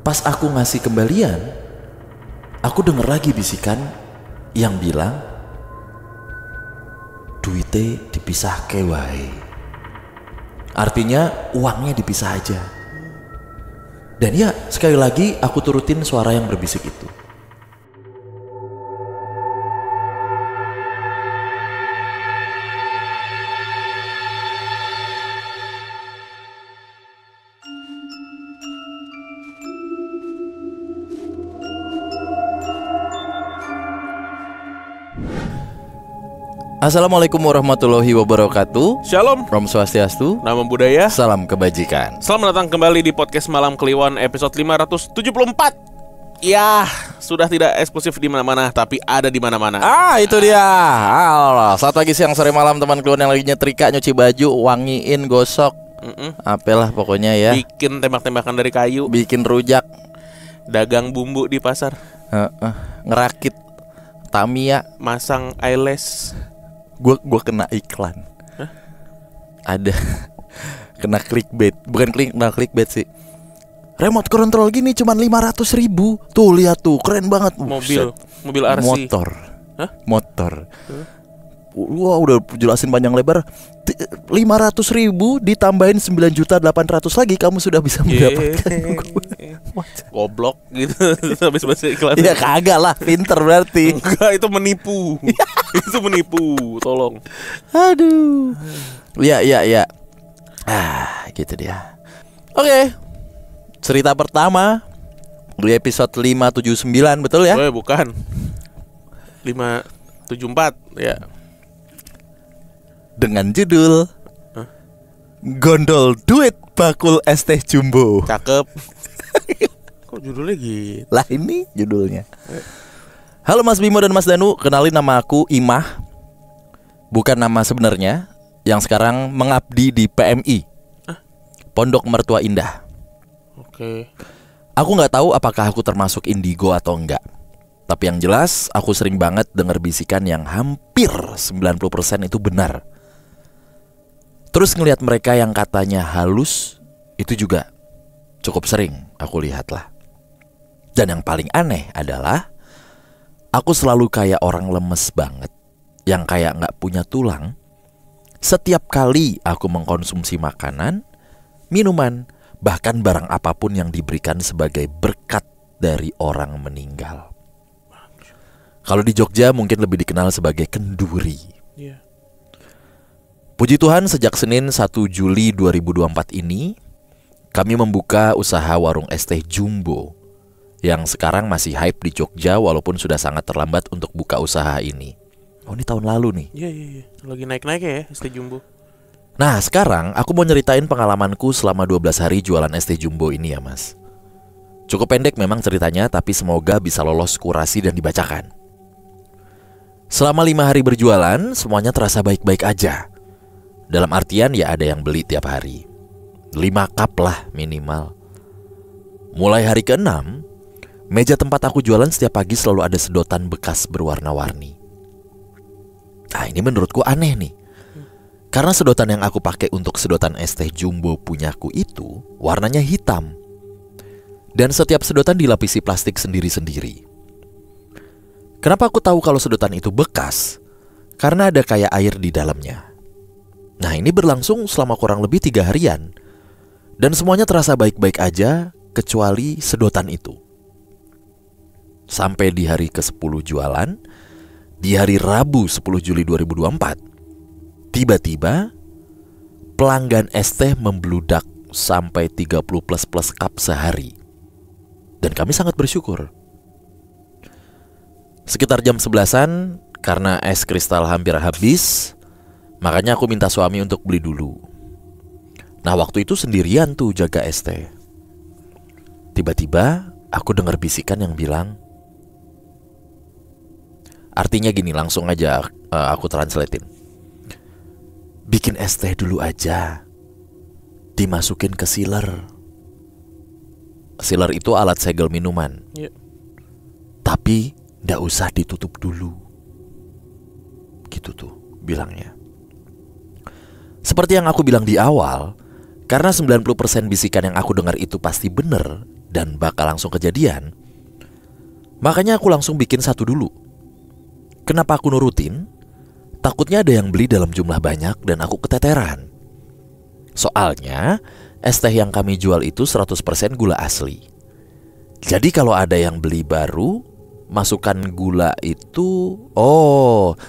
Pas aku ngasih kembalian, aku denger lagi bisikan yang bilang, duitnya dipisah ke wae. Artinya uangnya dipisah aja. Dan ya, sekali lagi aku turutin suara yang berbisik itu. Assalamualaikum warahmatullahi wabarakatuh. Shalom, Om Swastiastu, nama budaya. salam kebajikan. Selamat datang kembali di podcast Malam Kliwon episode 574. Ya, sudah tidak eksklusif di mana-mana, tapi ada di mana-mana. Itu dia. Allah, saat pagi, siang, sore, malam teman Kliwon yang lagi nyetrika, nyuci baju, wangiin, gosok, apalah pokoknya ya. Bikin tembak-tembakan dari kayu, Bikin rujak, dagang bumbu di pasar, ngerakit Tamiya. masang eyelash. Gua kena iklan. Ada kena clickbait. Bukan kena clickbait sih. Remote control gini cuman 500.000. Tuh lihat tuh, keren banget. Mobil RC. Motor. Motor. Wah, udah jelasin panjang lebar. 500.000 ditambahin 9.800.000 lagi, kamu sudah bisa mendapatkan. Goblok gitu. Habis bahasa iklan. Ya kagak lah, pinter berarti. Enggak, itu menipu. Itu menipu, tolong. Aduh. Ya. Gitu dia. Oke. Cerita pertama di episode 579, betul ya? Bukan 574 ya. Dengan judul Gondol Duit Bakul Es Teh Jumbo. Cakep. Kok judulnya gitu? Lah ini judulnya. Halo Mas Bimo dan Mas Danu, kenalin nama aku Imah. Bukan nama sebenarnya, yang sekarang mengabdi di PMI, Pondok Mertua Indah. Oke. Aku gak tahu apakah aku termasuk indigo atau enggak. Tapi yang jelas aku sering banget dengar bisikan yang hampir 90% itu benar. Terus ngelihat mereka yang katanya halus, itu juga cukup sering aku lihat lah. Dan yang paling aneh adalah aku selalu kayak orang lemes banget, yang kayak gak punya tulang. Setiap kali aku mengkonsumsi makanan, minuman, bahkan barang apapun yang diberikan sebagai berkat dari orang meninggal. Kalau di Jogja mungkin lebih dikenal sebagai kenduri. Iya. Puji Tuhan, sejak Senin 1 Juli 2024 ini kami membuka usaha warung es teh Jumbo yang sekarang masih hype di Jogja walaupun sudah sangat terlambat untuk buka usaha ini. Oh, ini tahun lalu nih. Iya. Lagi naik-naik ya es teh Jumbo. Nah, sekarang aku mau nyeritain pengalamanku selama 12 hari jualan es teh Jumbo ini ya, Mas. Cukup pendek memang ceritanya, tapi semoga bisa lolos kurasi dan dibacakan. Selama 5 hari berjualan, semuanya terasa baik-baik aja. Dalam artian ya ada yang beli tiap hari, 5 cup lah minimal. Mulai hari ke-6, meja tempat aku jualan setiap pagi selalu ada sedotan bekas berwarna-warni. Nah, ini menurutku aneh nih. Karena sedotan yang aku pakai untuk sedotan es teh Jumbo punyaku itu warnanya hitam. Dan setiap sedotan dilapisi plastik sendiri-sendiri. Kenapa aku tahu kalau sedotan itu bekas? Karena ada kayak air di dalamnya. Nah, ini berlangsung selama kurang lebih 3 harian. Dan semuanya terasa baik-baik aja kecuali sedotan itu. Sampai di hari ke-10 jualan, di hari Rabu 10 Juli 2024, tiba-tiba pelanggan es teh membludak sampai 30 plus cup sehari. Dan kami sangat bersyukur. Sekitar jam 11-an, karena es kristal hampir habis, makanya aku minta suami untuk beli dulu. Nah, waktu itu sendirian tuh jaga es teh. Tiba-tiba aku dengar bisikan yang bilang, artinya gini, langsung aja aku translatein. Bikin es teh dulu aja, dimasukin ke sealer. Sealer itu alat segel minuman. Tapi nggak usah ditutup dulu. Gitu tuh bilangnya. Seperti yang aku bilang di awal, karena 90% bisikan yang aku dengar itu pasti bener, dan bakal langsung kejadian, makanya aku langsung bikin satu dulu. Kenapa aku nurutin? Takutnya ada yang beli dalam jumlah banyak dan aku keteteran. Soalnya es teh yang kami jual itu 100% gula asli. Jadi kalau ada yang beli baru, masukkan gula itu,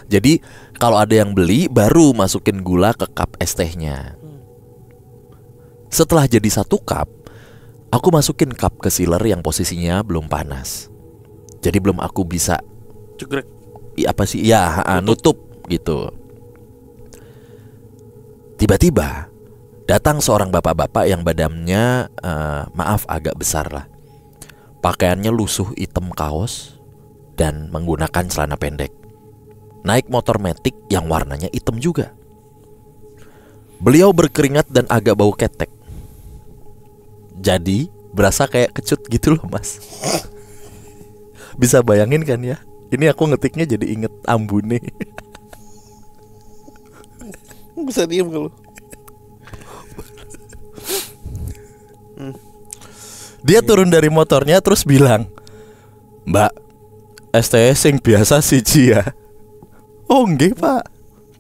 jadi kalau ada yang beli baru masukin gula ke cup es tehnya. Setelah jadi 1 cup, aku masukin cup ke sealer yang posisinya belum panas. Jadi belum aku bisa cegrek. Nutup gitu. Tiba-tiba datang seorang bapak-bapak yang badannya agak besar lah. Pakaiannya lusuh hitam kaos dan menggunakan celana pendek. Naik motor Matic yang warnanya hitam juga. Beliau berkeringat dan agak bau ketek. Jadi berasa kayak kecut gitu loh mas. Bisa bayangin kan ya? Ini aku ngetiknya jadi inget Ambune. Bisa diem kalau. Dia turun dari motornya terus bilang, "Mbak, es teh sing biasa siji ya." "Oh nggih pak,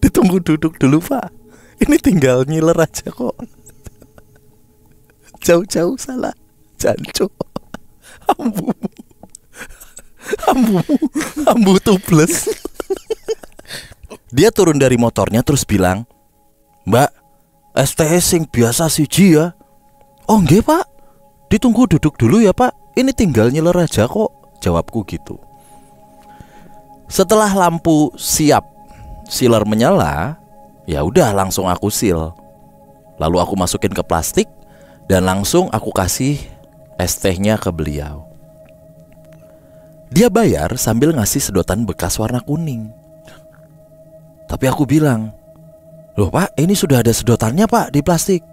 ditunggu duduk dulu pak. Ini tinggal nyiler aja kok." Jauh-jauh salah, jancuk. Ambu tubles. Dia turun dari motornya terus bilang, "Mbak, es teh sing biasa siji ya." "Oh nggih pak, ditunggu duduk dulu ya pak. Ini tinggal nyiler aja kok," jawabku gitu. Setelah lampu siap, sealer menyala, ya udah langsung aku seal. Lalu aku masukin ke plastik dan langsung aku kasih es tehnya ke beliau. Dia bayar sambil ngasih sedotan bekas warna kuning. Tapi aku bilang, "Loh pak, ini sudah ada sedotannya pak di plastik."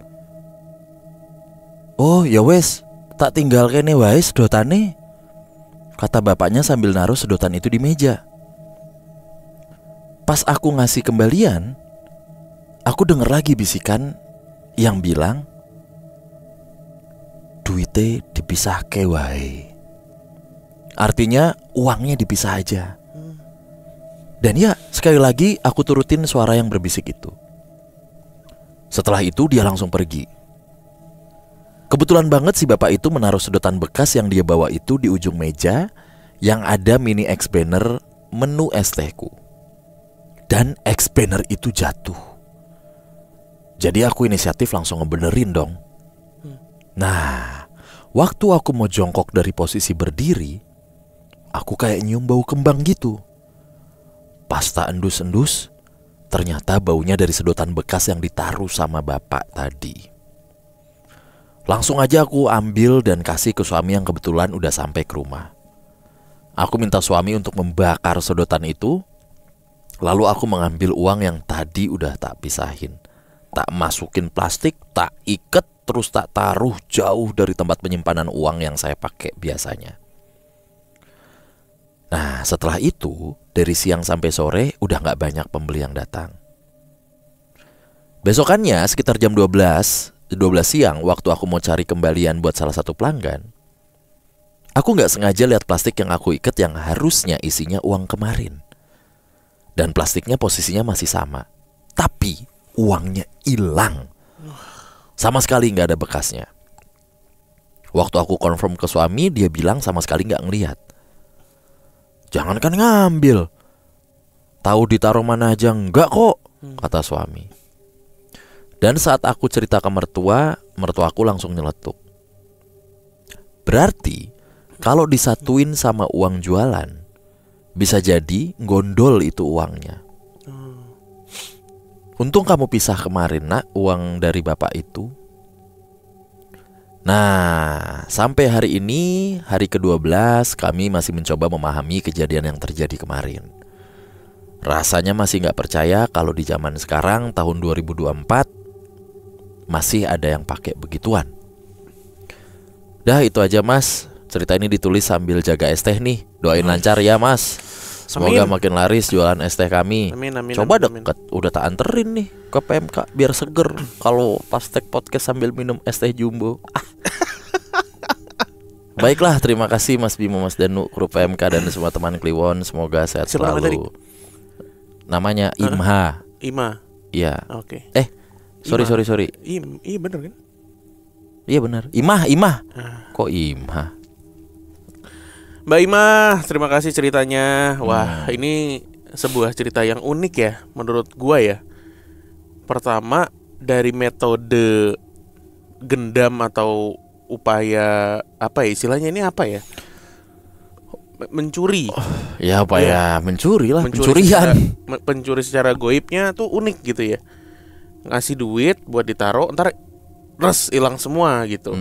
"Oh ya wes, tak tinggal kene wae sedotane," kata bapaknya sambil naruh sedotan itu di meja. Pas aku ngasih kembalian, aku denger lagi bisikan yang bilang, "Duite dipisahke wae." Artinya uangnya dipisah aja. Dan ya, sekali lagi aku turutin suara yang berbisik itu. Setelah itu dia langsung pergi. Kebetulan banget si bapak itu menaruh sedotan bekas yang dia bawa itu di ujung meja yang ada mini X-banner menu es tehku. Dan X-banner itu jatuh. Jadi aku inisiatif langsung ngebenerin dong. Nah, waktu aku mau jongkok dari posisi berdiri, aku kayak nyium bau kembang gitu. Pas tak endus-endus, ternyata baunya dari sedotan bekas yang ditaruh sama bapak tadi. Langsung aja aku ambil dan kasih ke suami yang kebetulan udah sampai ke rumah. Aku minta suami untuk membakar sedotan itu. Lalu aku mengambil uang yang tadi udah tak pisahin, tak masukin plastik, tak iket, terus tak taruh jauh dari tempat penyimpanan uang yang saya pakai biasanya. Nah setelah itu, dari siang sampai sore udah gak banyak pembeli yang datang. Besokannya sekitar jam 12 siang, waktu aku mau cari kembalian buat salah satu pelanggan, aku gak sengaja lihat plastik yang aku iket yang harusnya isinya uang kemarin. Dan plastiknya posisinya masih sama, tapi uangnya hilang. Sama sekali gak ada bekasnya. Waktu aku confirm ke suami, dia bilang sama sekali gak ngelihat. "Jangankan ngambil, tahu ditaruh mana aja enggak kok," kata suami. Dan saat aku cerita ke mertuaku langsung nyeletuk. Berarti kalau disatuin sama uang jualan, bisa jadi gondol itu uangnya. Untung kamu pisah kemarin nak uang dari bapak itu. Nah, sampai hari ini, hari ke-12, kami masih mencoba memahami kejadian yang terjadi kemarin. Rasanya masih gak percaya kalau di zaman sekarang, tahun 2024, masih ada yang pakai begituan. Dah itu aja mas, cerita ini ditulis sambil jaga es teh nih. Doain lancar ya mas. Semoga makin laris jualan es teh kami. Amin, Coba amin. deket, udah tak anterin nih ke PMK biar seger kalau pas take podcast sambil minum es teh jumbo. Baiklah, terima kasih Mas Bimo, Mas Danu, kru PMK dan semua teman Kliwon. Semoga sehat Siapa namanya selalu. Namanya Imha. Ima. Iya. Oke. Sorry. Iya bener kan? Iya benar. Imah. Ah. Kok Imha? Mbak Ima, terima kasih ceritanya. Wah, ini sebuah cerita yang unik ya menurut gua ya. Pertama, dari metode gendam atau upaya apa ya istilahnya, ini apa ya? Mencuri. Ya apa ya? Mencuri lah. Pencuri secara goibnya tuh unik gitu ya. Ngasih duit buat ditaruh, ntar hilang semua gitu.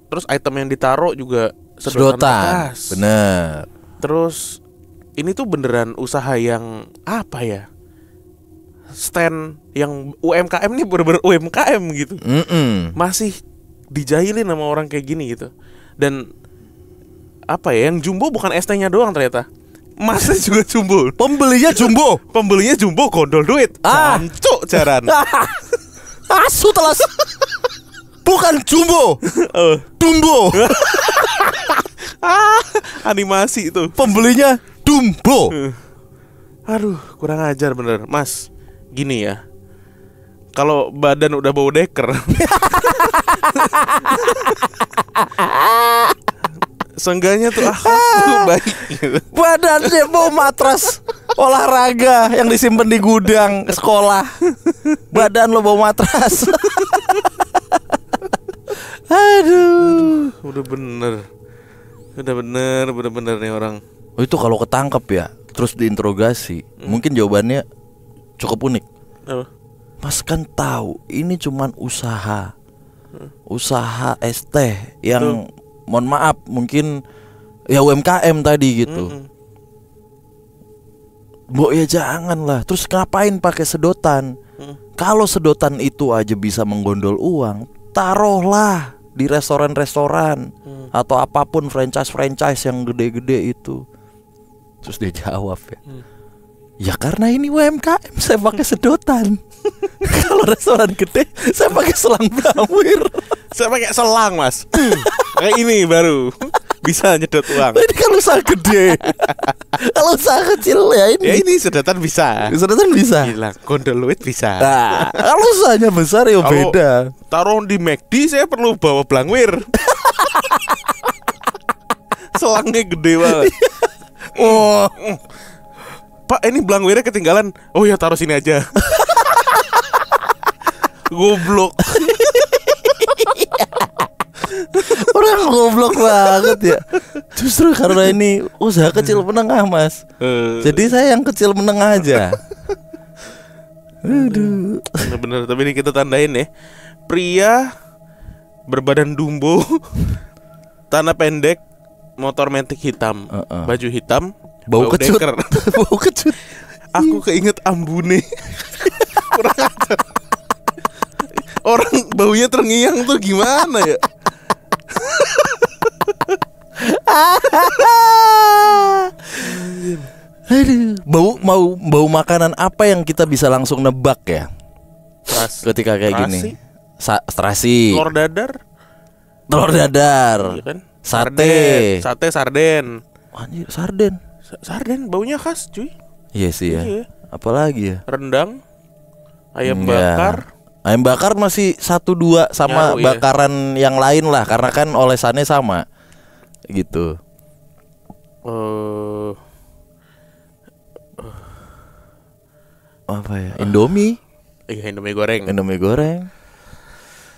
Terus item yang ditaruh juga sedotan bekas. Bener. Terus ini tuh beneran usaha yang apa ya? Stand yang UMKM nih, bener-bener UMKM gitu. Masih dijahilin sama orang kayak gini gitu. Dan apa ya, yang jumbo bukan ST-nya doang ternyata, masnya juga jumbo. Pembelinya jumbo. Gondol duit. Jancuk jaran. Asu telas. Bukan jumbo. Dumbo. Animasi itu. Pembelinya Dumbo. Aduh, kurang ajar bener. Mas, gini ya, kalau badan udah bau deker, seenggaknya tuh baik gitu. Badannya bau matras olahraga yang disimpan di gudang sekolah. Badan lo bau matras. Aduh. Udah bener nih orang. Itu kalau ketangkep ya, terus diinterogasi, mungkin jawabannya cukup unik. Apa? Mas kan tahu ini cuman usaha es teh yang mohon maaf mungkin ya UMKM tadi gitu. Mbok ya janganlah. Terus ngapain pakai sedotan? Kalau sedotan itu aja bisa menggondol uang, taruhlah di restoran-restoran atau apapun franchise yang gede-gede itu. Terus dia jawab ya karena ini UMKM saya pakai sedotan. Kalau restoran gede saya pakai selang blawir. Saya pakai selang mas. Kayak ini baru bisa nyedot uang. Ini kan usaha gede. Kalau usaha kecil ya ini. Ya ini sedotan bisa. Sedotan bisa. Gila, gondol duit bisa. Nah, kalau usahanya besar ya beda. Taruh di McD saya perlu bawa blangwir. Selangnya gede banget. Pak, ini blangwirnya ketinggalan. Oh ya, taruh sini aja. Goblok. Orang goblok banget ya. Justru karena ini usaha kecil menengah mas. Jadi saya yang kecil menengah aja. Aduh. Bener-bener. Tapi ini kita tandain ya. Pria berbadan dumbo, tanah pendek, motor metik hitam, baju hitam, bau kecut. Bau kecut. Aku keinget Ambune. Kurang ajar. Orang baunya terngiang tuh gimana ya? Aduh, bau makanan apa yang kita bisa langsung nebak ya? Ketika kayak gini. Terasi. Telur dadar. Iya kan? Sate, sarden. Anjir, sarden. Sarden baunya khas, cuy. Iya sih ya. Iya. Apalagi ya? Rendang, ayam bakar. Ayam bakar masih 1-2 sama Nyaru, bakaran yang lain lah, karena kan olesannya sama. Gitu. Apa ya? Indomie. Iya, Indomie goreng.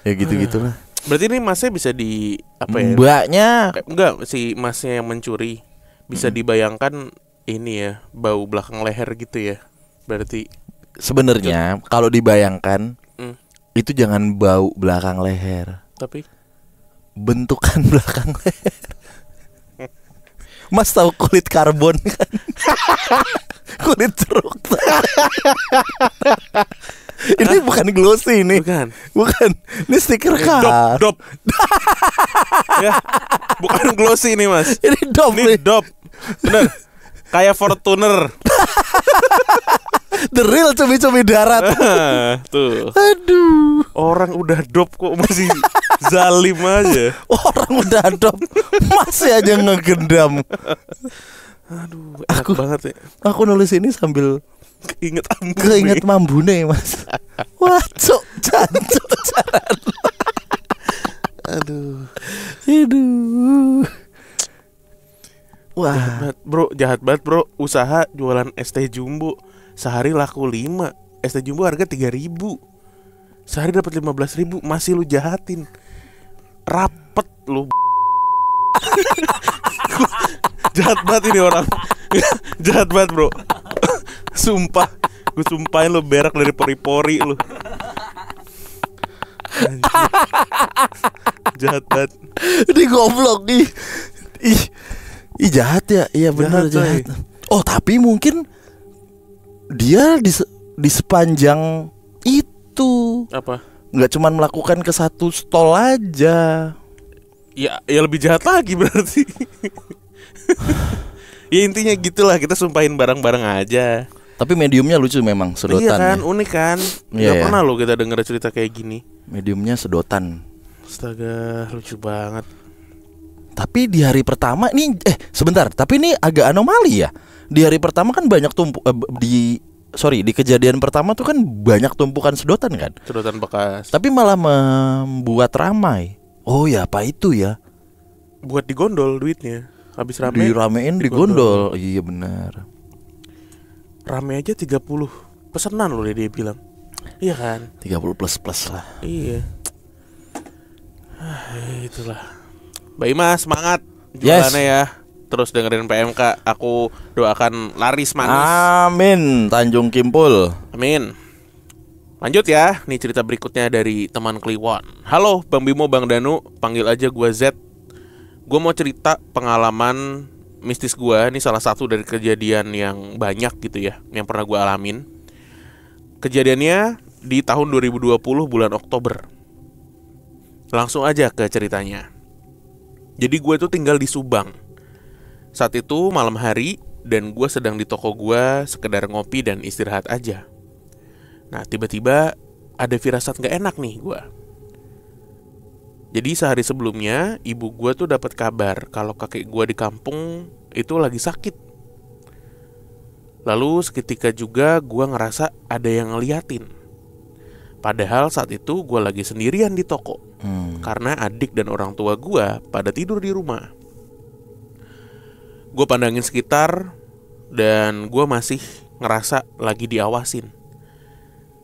Ya gitu-gitulah. Berarti ini masnya bisa di apa ya? Mbaknya enggak, si masnya yang mencuri bisa dibayangkan ini ya, bau belakang leher gitu ya. Berarti sebenarnya kalau dibayangkan itu jangan bau belakang leher, tapi bentukan belakang leher. Mas tahu kulit karbon kan? Kulit jeruk. Ini bukan glossy ini. Bukan. Ini stiker dop. Ya, bukan glossy ini mas. Ini dop. Bener. Kayak Fortuner. The real cumi-cumi darat. Tuh. Aduh. Orang udah dop kok masih zalim aja. Orang udah dop masih aja ngegendam. Aduh, enak banget ya. Aku nulis ini sambil keinget Mambune, Mas. Wah, cok, jancuk jaran. Aduh. Wah, jahat banget bro. Usaha jualan es teh jumbo sehari laku 5. Es teh jumbo harga 3.000. Sehari dapat 15.000, masih lu jahatin. Rapet lu. Jahat banget ini orang. Jahat banget bro. Sumpah, gue sumpahin lu berak dari pori-pori lu. Jahat banget. Ini goblok ih. Ih jahat ya. Iya benar jahat. Oh tapi mungkin dia di sepanjang itu apa? Nggak cuma melakukan ke satu stall aja. Ya lebih jahat lagi berarti. Ya intinya gitulah, kita sumpahin barang-barang aja. Tapi mediumnya lucu memang, sedotan. Iya kan, unik kan. Gak pernah lo kita denger cerita kayak gini. Mediumnya sedotan. Astaga, lucu banget. Tapi di hari pertama ini sebentar, tapi ini agak anomali ya. Di hari pertama kan banyak di kejadian pertama tuh kan banyak tumpukan sedotan kan. Sedotan bekas. Tapi malah membuat ramai. Oh ya, apa itu ya? Buat digondol duitnya. Habis rame diramein digondol. Iya benar. Rame aja 30 pesanan loh dia bilang. Iya kan? 30 plus lah. Iya. Itulah. Mbak Ima semangat jualannya ya. Terus dengerin PMK. Aku doakan laris manis. Amin. Tanjung Kimpul. Amin. Lanjut ya. Nih cerita berikutnya dari teman Kliwon. Halo Bang Bimo, Bang Danu. Panggil aja gua Z. Gue mau cerita pengalaman mistis gue. Ini salah satu dari kejadian yang banyak gitu ya, yang pernah gue alamin. Kejadiannya di tahun 2020 bulan Oktober. Langsung aja ke ceritanya. Jadi gue tuh tinggal di Subang. Saat itu malam hari dan gue sedang di toko gue sekedar ngopi dan istirahat aja. Nah tiba-tiba ada firasat gak enak nih gue. Jadi sehari sebelumnya ibu gue tuh dapat kabar kalau kakek gue di kampung itu lagi sakit. Lalu seketika juga gue ngerasa ada yang ngeliatin. Padahal saat itu gue lagi sendirian di toko. Karena adik dan orang tua gue pada tidur di rumah. Gue pandangin sekitar dan gue masih ngerasa lagi diawasin.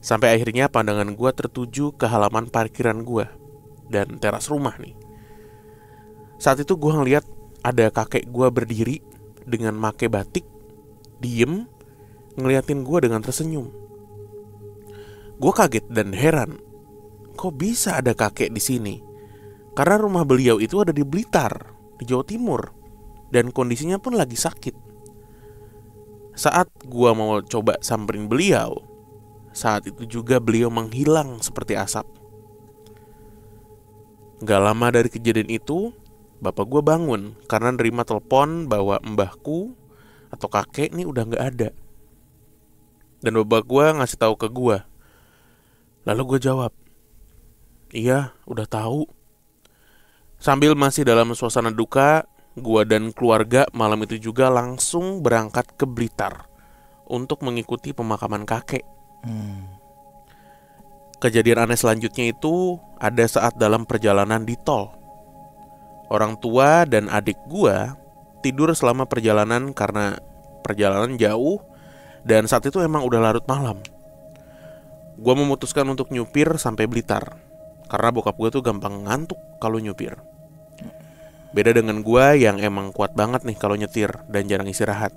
Sampai akhirnya pandangan gue tertuju ke halaman parkiran gue dan teras rumah nih. Saat itu gue ngeliat ada kakek gue berdiri dengan make batik, diem, ngeliatin gue dengan tersenyum. Gue kaget dan heran, kok bisa ada kakek di sini? Karena rumah beliau itu ada di Blitar, di Jawa Timur, dan kondisinya pun lagi sakit. Saat gue mau coba samperin beliau, saat itu juga beliau menghilang seperti asap. Gak lama dari kejadian itu, bapak gue bangun karena nerima telepon bahwa mbahku atau kakek nih udah gak ada. Dan bapak gue ngasih tahu ke gue. Lalu gue jawab, iya udah tahu. Sambil masih dalam suasana duka, gue dan keluarga malam itu juga langsung berangkat ke Blitar untuk mengikuti pemakaman kakek. Kejadian aneh selanjutnya itu ada saat dalam perjalanan di tol. Orang tua dan adik gua tidur selama perjalanan karena perjalanan jauh dan saat itu emang udah larut malam. Gua memutuskan untuk nyupir sampai Blitar karena bokap gua tuh gampang ngantuk kalau nyupir. Beda dengan gua yang emang kuat banget nih kalau nyetir dan jarang istirahat.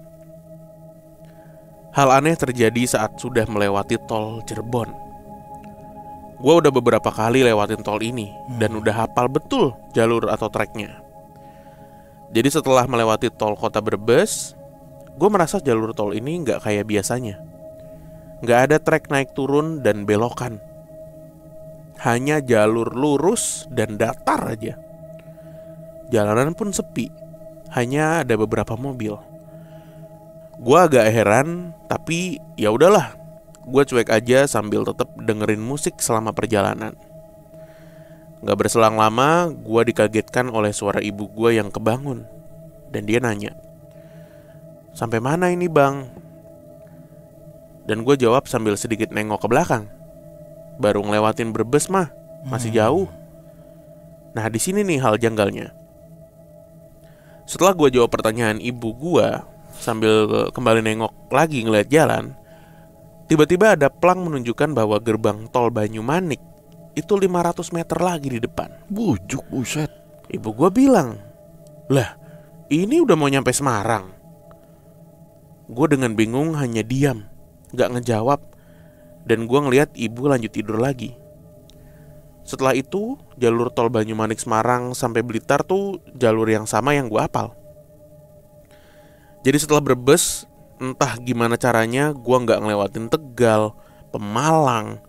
Hal aneh terjadi saat sudah melewati tol Cirebon. Gue udah beberapa kali lewatin tol ini dan udah hafal betul jalur atau treknya. Jadi setelah melewati tol kota Brebes, gue merasa jalur tol ini gak kayak biasanya. Gak ada trek naik turun dan belokan. Hanya jalur lurus dan datar aja. Jalanan pun sepi, hanya ada beberapa mobil. Gue agak heran, tapi ya udahlah. gue cuek aja sambil tetap dengerin musik selama perjalanan. Gak berselang lama, gue dikagetkan oleh suara ibu gue yang kebangun. Dan dia nanya, "Sampai mana ini bang?" Dan gue jawab sambil sedikit nengok ke belakang. "Baru ngelewatin Brebes mah, masih jauh." Nah di sini nih hal janggalnya. Setelah gue jawab pertanyaan ibu gue sambil kembali nengok lagi ngeliat jalan, tiba-tiba ada plang menunjukkan bahwa gerbang tol Banyumanik itu 500 meter lagi di depan. Bujuk, buset. Ibu gue bilang, "Lah, ini udah mau nyampe Semarang." Gue dengan bingung hanya diam, gak ngejawab. Dan gue ngeliat ibu lanjut tidur lagi. Setelah itu, jalur tol Banyumanik Semarang sampai Blitar tuh jalur yang sama yang gue hafal. Jadi setelah Brebes, entah gimana caranya gue gak ngelewatin Tegal, Pemalang,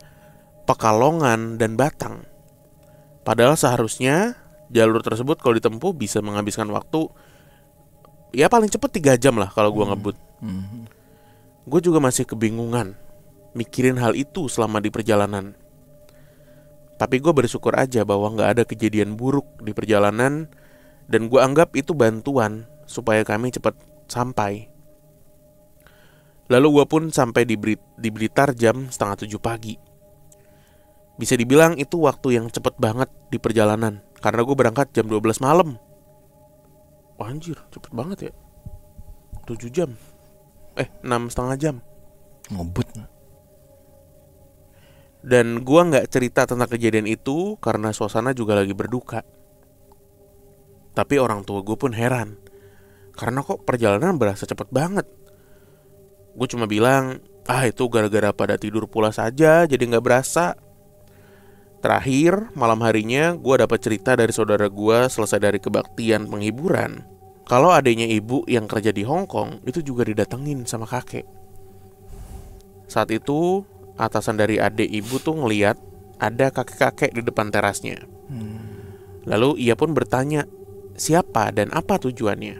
Pekalongan, dan Batang. Padahal seharusnya jalur tersebut kalau ditempuh bisa menghabiskan waktu ya paling cepet 3 jam lah kalau gue ngebut. Gue juga masih kebingungan mikirin hal itu selama di perjalanan. Tapi gue bersyukur aja bahwa gak ada kejadian buruk di perjalanan. Dan gue anggap itu bantuan supaya kami cepat sampai. Lalu gue pun sampai di Blitar jam 6:30 pagi. Bisa dibilang itu waktu yang cepet banget di perjalanan, karena gue berangkat jam 12 malam. Wah, anjir, cepet banget ya. 7 jam 6,5 jam Ngebut. Dan gue gak cerita tentang kejadian itu karena suasana juga lagi berduka. Tapi orang tua gue pun heran, karena kok perjalanan berasa cepet banget. Gue cuma bilang, itu gara-gara pada tidur pulas saja, jadi gak berasa. Terakhir, malam harinya gue dapat cerita dari saudara gue selesai dari kebaktian penghiburan, kalau adiknya ibu yang kerja di Hong Kong itu juga didatengin sama kakek. Saat itu, atasan dari adik ibu tuh ngeliat ada kakek-kakek di depan terasnya. Lalu ia pun bertanya, siapa dan apa tujuannya.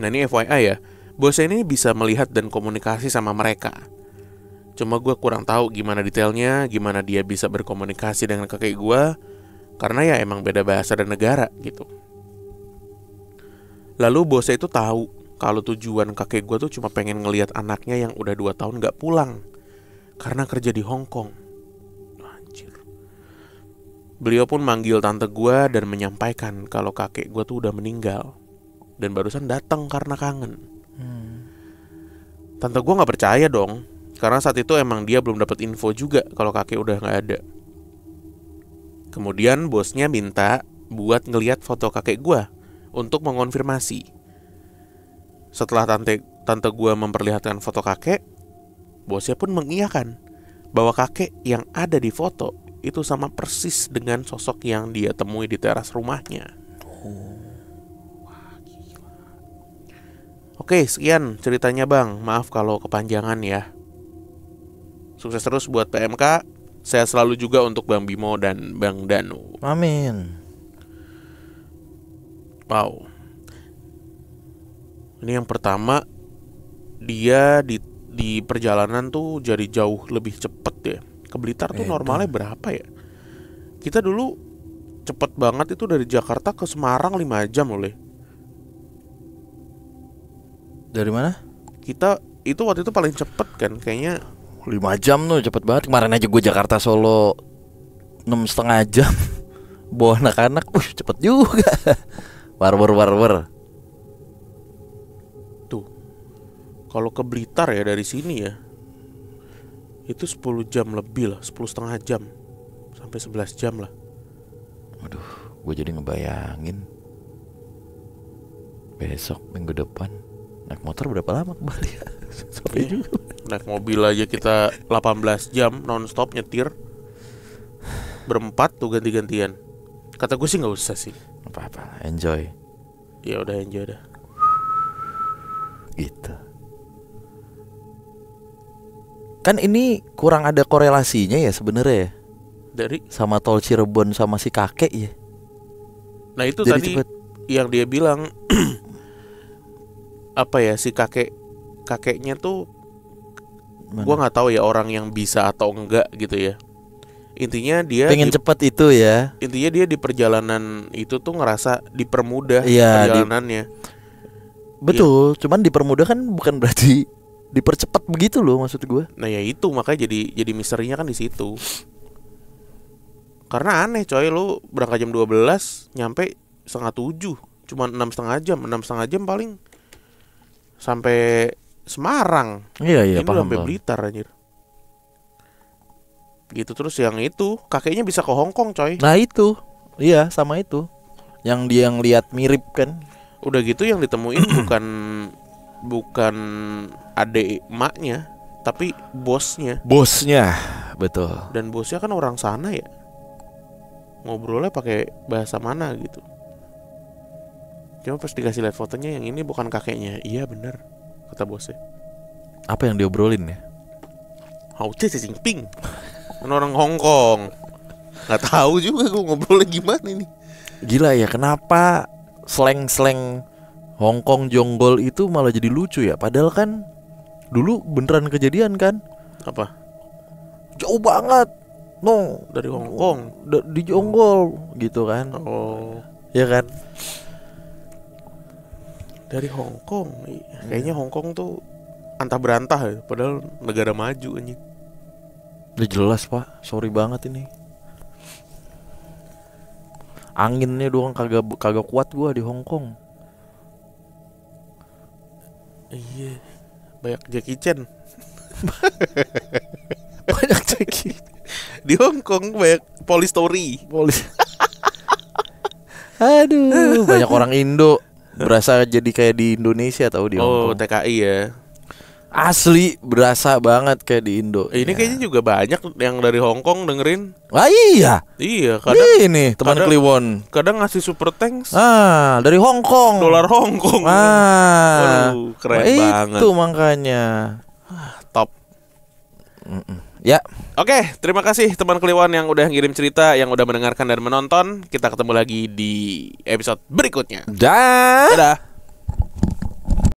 Nah ini FYI ya, bosnya ini bisa melihat dan komunikasi sama mereka. Cuma gue kurang tahu gimana detailnya, gimana dia bisa berkomunikasi dengan kakek gue, karena ya emang beda bahasa dan negara gitu. Lalu bosnya itu tahu kalau tujuan kakek gue tuh cuma pengen ngelihat anaknya yang udah 2 tahun gak pulang karena kerja di Hong Kong. Anjir. Beliau pun manggil tante gue dan menyampaikan kalau kakek gue tuh udah meninggal dan barusan datang karena kangen. Tante gue gak percaya dong, karena saat itu emang dia belum dapat info juga kalau kakek udah gak ada. Kemudian bosnya minta buat ngeliat foto kakek gue untuk mengonfirmasi. Setelah tante gue memperlihatkan foto kakek, bosnya pun mengiyakan bahwa kakek yang ada di foto itu sama persis dengan sosok yang dia temui di teras rumahnya. Wah, gila. Oke, sekian ceritanya bang. Maaf kalau kepanjangan ya. Sukses terus buat PMK. Saya selalu juga untuk Bang Bimo dan Bang Danu. Amin. Wow. Ini yang pertama, dia di perjalanan tuh jadi jauh lebih cepet ya. Ke Blitar tuh normalnya berapa ya? Kita dulu cepet banget itu dari Jakarta ke Semarang 5 jam loh. Dari mana? Kita itu waktu itu paling cepet kan, kayaknya 5 jam tuh cepet banget. Kemarin aja gue Jakarta Solo 6,5 jam. Bawa anak-anak, cepet juga. Warwer. Tuh, kalau ke Blitar ya dari sini ya, itu 10 jam lebih lah, 10,5 jam sampai 11 jam lah. Waduh, gue jadi ngebayangin besok minggu depan naik motor berapa lama kembali ya? Sampai juga. Naik mobil aja kita 18 jam non-stop nyetir. Berempat tuh ganti-gantian. Kata gue sih gak usah sih. Apa-apa, enjoy. Ya udah enjoy dah. Gitu. Kan ini kurang ada korelasinya ya sebenarnya ya. Dari sama tol Cirebon sama si kakek ya. Nah itu jadi tadi cepet. Yang dia bilang apa ya, si kakeknya tuh Gua nggak tahu ya orang yang bisa atau enggak gitu ya. Intinya dia pengen cepat itu ya. Intinya dia di perjalanan itu tuh ngerasa dipermudah Iya, perjalanannya. Betul, cuman dipermudah kan bukan berarti dipercepat begitu loh maksud gue. Nah ya itu makanya jadi misterinya kan di situ. Karena aneh coy, lu berangkat jam 12 nyampe setengah 7, cuma 6,5 jam paling sampai Semarang. Iya ini paham. Sampai Blitar anjir. Gitu. Terus yang itu kakeknya bisa ke Hong Kong coy. Nah itu, iya sama itu. Yang dia yang lihat mirip kan. Udah gitu yang ditemuin bukan adik emaknya, tapi bosnya. Bosnya, betul. Dan bosnya kan orang sana ya. Ngobrolnya pakai bahasa mana gitu. Cuma pas dikasih lihat fotonya, yang ini bukan kakeknya. Iya bener, kata bosnya. Apa yang diobrolin ya? Hao Che Jinping. Kan orang Hong Kong. Nggak tahu juga gue ngobrolnya gimana ini. Gila ya, kenapa slang-slang Hong Kong jonggol itu malah jadi lucu ya? Padahal kan dulu beneran kejadian kan? Apa? Jauh banget. No, Dari Hong Kong. di jonggol gitu kan. Oh, Ya kan? dari Hong Kong. Kayaknya Hong Kong tuh antah berantah ya, padahal negara maju anjing. Udah jelas pak, sorry banget ini. Anginnya doang kagak kuat gua di Hong Kong. Iya, banyak Jackie Chan. Banyak Jackie Di Hong Kong banyak Polistory. Aduh, banyak orang Indo. Berasa jadi kayak di Indonesia tahu di Hong Oh, Kong. TKI ya. Asli berasa banget kayak di Indo. Ini Ya. kayaknya juga banyak yang dari Hong Kong dengerin. Wah iya. Iya, kadang Ini teman kadang- Kliwon. kadang ngasih super thanks Dari Hong Kong. dolar Hong Kong. Waduh, keren banget. Itu makanya. Top. Ya. Oke, terima kasih teman Kliwon yang udah ngirim cerita, yang udah mendengarkan dan menonton. Kita ketemu lagi di episode berikutnya. Dah. Dadah.